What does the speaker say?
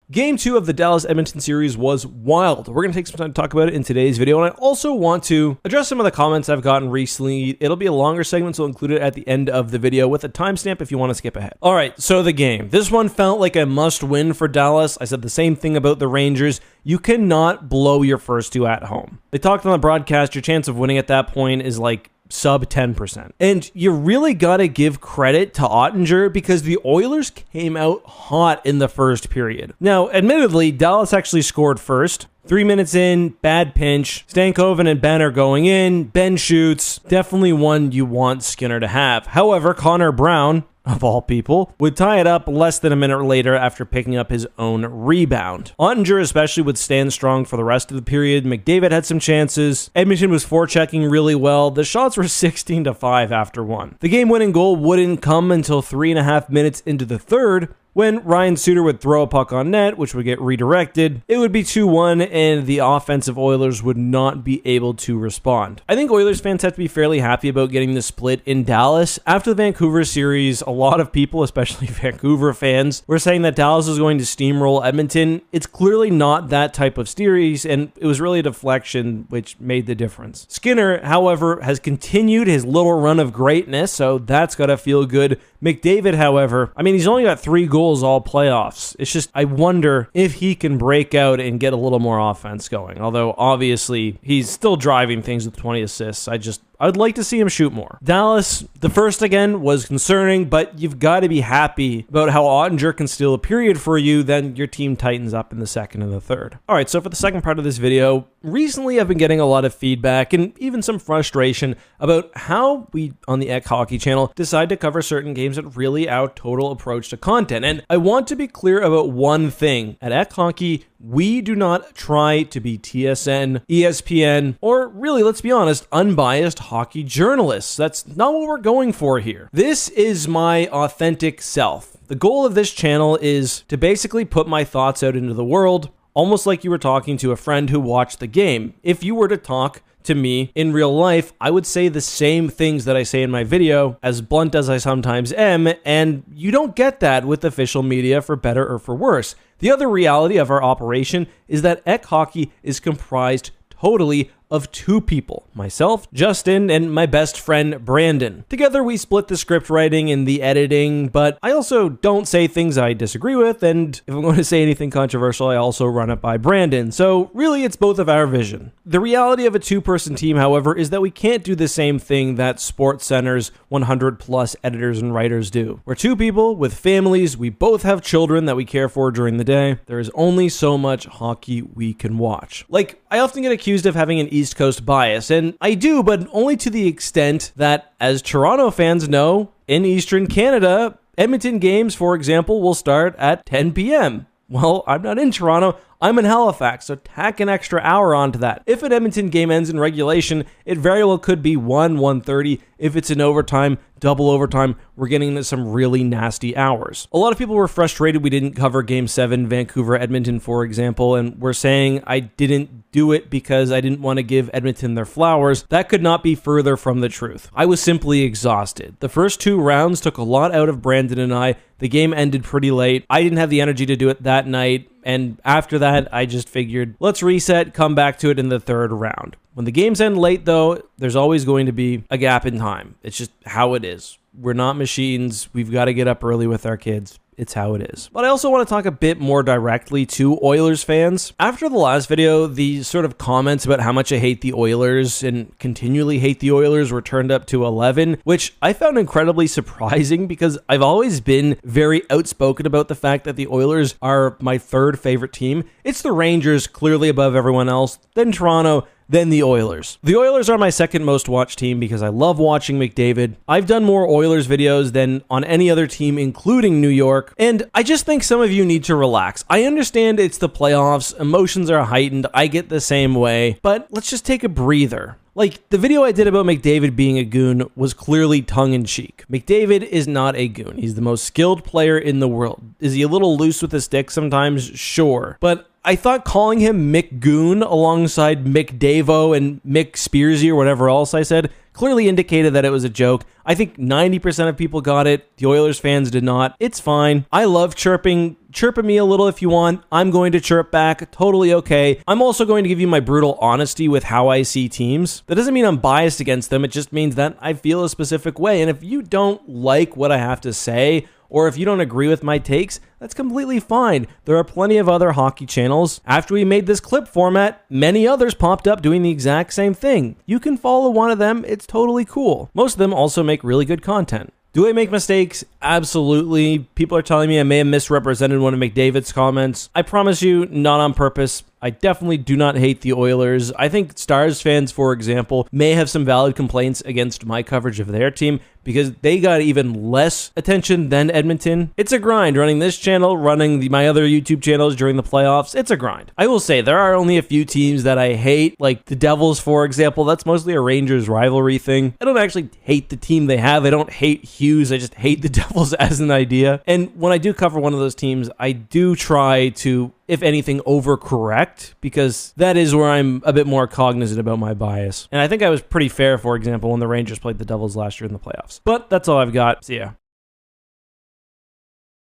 Game 2 of the Dallas-Edmonton series was wild. We're going to take some time to talk about it in today's video, and I also want to address some of the comments I've gotten recently. It'll be a longer segment, so I'll include it at the end of the video with a timestamp if you want to skip ahead. All right, so the game. This one felt like a must-win for Dallas. I said the same thing about the Rangers. You cannot blow your first two at home. They talked on the broadcast, your chance of winning at that point is like sub 10%. And you really got to give credit to Ottinger because the Oilers came out hot in the first period. Now, admittedly, Dallas actually scored first. 3 minutes in, bad pinch. Stankoven and Ben are going in. Ben shoots. Definitely one you want Skinner to have. However, Connor Brown, of all people, would tie it up less than a minute later after picking up his own rebound. Ottinger especially would stand strong for the rest of the period. McDavid had some chances. Edmonton was forechecking really well. The shots were 16-5 after one. The game-winning goal wouldn't come until 3.5 minutes into the third, when Ryan Suter would throw a puck on net, which would get redirected. It would be 2-1, and the offensive Oilers would not be able to respond. I think Oilers fans have to be fairly happy about getting the split in Dallas. After the Vancouver series, a lot of people, especially Vancouver fans, were saying that Dallas was going to steamroll Edmonton. It's clearly not that type of series, and it was really a deflection which made the difference. Skinner, however, has continued his little run of greatness, so that's got to feel good. McDavid, however, I mean, he's only got 3 goals all playoffs. It's just, I wonder if he can break out and get a little more offense going. Although, obviously, he's still driving things with 20 assists. I'd like to see him shoot more. Dallas, the first again was concerning, but you've got to be happy about how Ottinger can steal a period for you, then your team tightens up in the second and the third. All right, so for the second part of this video, recently I've been getting a lot of feedback and even some frustration about how we, on the Ek Hockey channel, decide to cover certain games that really our total approach to content. And I want to be clear about one thing. At Ek Hockey, we do not try to be TSN, ESPN, or really, let's be honest, unbiased hockey journalists. That's not what we're going for here. This is my authentic self. The goal of this channel is to basically put my thoughts out into the world, almost like you were talking to a friend who watched the game. If you were to talk to me in real life, I would say the same things that I say in my video, as blunt as I sometimes am, and you don't get that with official media, for better or for worse. The other reality of our operation is that Ek Hockey is comprised totally of 2 people, myself, Justin, and my best friend, Brandon. Together, we split the script writing and the editing, but I also don't say things I disagree with, and if I'm going to say anything controversial, I also run it by Brandon. So really, it's both of our vision. The reality of a 2-person team, however, is that we can't do the same thing that SportsCenter's 100+ editors and writers do. We're 2 people with families, we both have children that we care for during the day. There is only so much hockey we can watch. Like, I often get accused of having an East Coast bias, and I do, but only to the extent that, as Toronto fans know, in Eastern Canada, Edmonton games, for example, will start at 10 p.m. Well, I'm not in Toronto, I'm in Halifax, so tack an extra hour onto that. If an Edmonton game ends in regulation, it very well could be 1:30. If it's in overtime, double overtime, we're getting into some really nasty hours. A lot of people were frustrated we didn't cover Game 7, Vancouver-Edmonton, for example, and were saying I didn't do it because I didn't want to give Edmonton their flowers. That could not be further from the truth. I was simply exhausted. The first 2 rounds took a lot out of Brandon and I. The game ended pretty late. I didn't have the energy to do it that night, and after that, I just figured, let's reset, come back to it in the 3rd round. When the games end late, though, there's always going to be a gap in time. It's just how it is. We're not machines. We've got to get up early with our kids. It's how it is. But I also want to talk a bit more directly to Oilers fans. After the last video, the sort of comments about how much I hate the Oilers and continually hate the Oilers were turned up to 11, which I found incredibly surprising because I've always been very outspoken about the fact that the Oilers are my 3rd favorite team. It's the Rangers, clearly above everyone else, then Toronto, then the Oilers. The Oilers are my 2nd most watched team because I love watching McDavid. I've done more Oilers videos than on any other team, including New York, and I just think some of you need to relax. I understand it's the playoffs, emotions are heightened, I get the same way, but let's just take a breather. Like, the video I did about McDavid being a goon was clearly tongue-in-cheek. McDavid is not a goon. He's the most skilled player in the world. Is he a little loose with the stick sometimes? Sure. But I thought calling him Mick Goon alongside Mick Davo and Mick Spearsy or whatever else I said clearly indicated that it was a joke. I think 90% of people got it. The Oilers fans did not. It's fine. I love chirping. Chirp at me a little if you want. I'm going to chirp back. Totally okay. I'm also going to give you my brutal honesty with how I see teams. That doesn't mean I'm biased against them. It just means that I feel a specific way. And if you don't like what I have to say, or if you don't agree with my takes, that's completely fine. There are plenty of other hockey channels. After we made this clip format, many others popped up doing the exact same thing. You can follow one of them. It's totally cool. Most of them also make really good content. Do I make mistakes? Absolutely. People are telling me I may have misrepresented one of McDavid's comments. I promise you, not on purpose. I definitely do not hate the Oilers. I think Stars fans, for example, may have some valid complaints against my coverage of their team because they got even less attention than Edmonton. It's a grind running this channel, running my other YouTube channels during the playoffs. It's a grind. I will say there are only a few teams that I hate, like the Devils, for example. That's mostly a Rangers rivalry thing. I don't actually hate the team they have. I don't hate Hughes. I just hate the Devils as an idea. And when I do cover one of those teams, I do try to, if anything, overcorrect, because that is where I'm a bit more cognizant about my bias. And I think I was pretty fair, for example, when the Rangers played the Devils last year in the playoffs. But that's all I've got. See ya.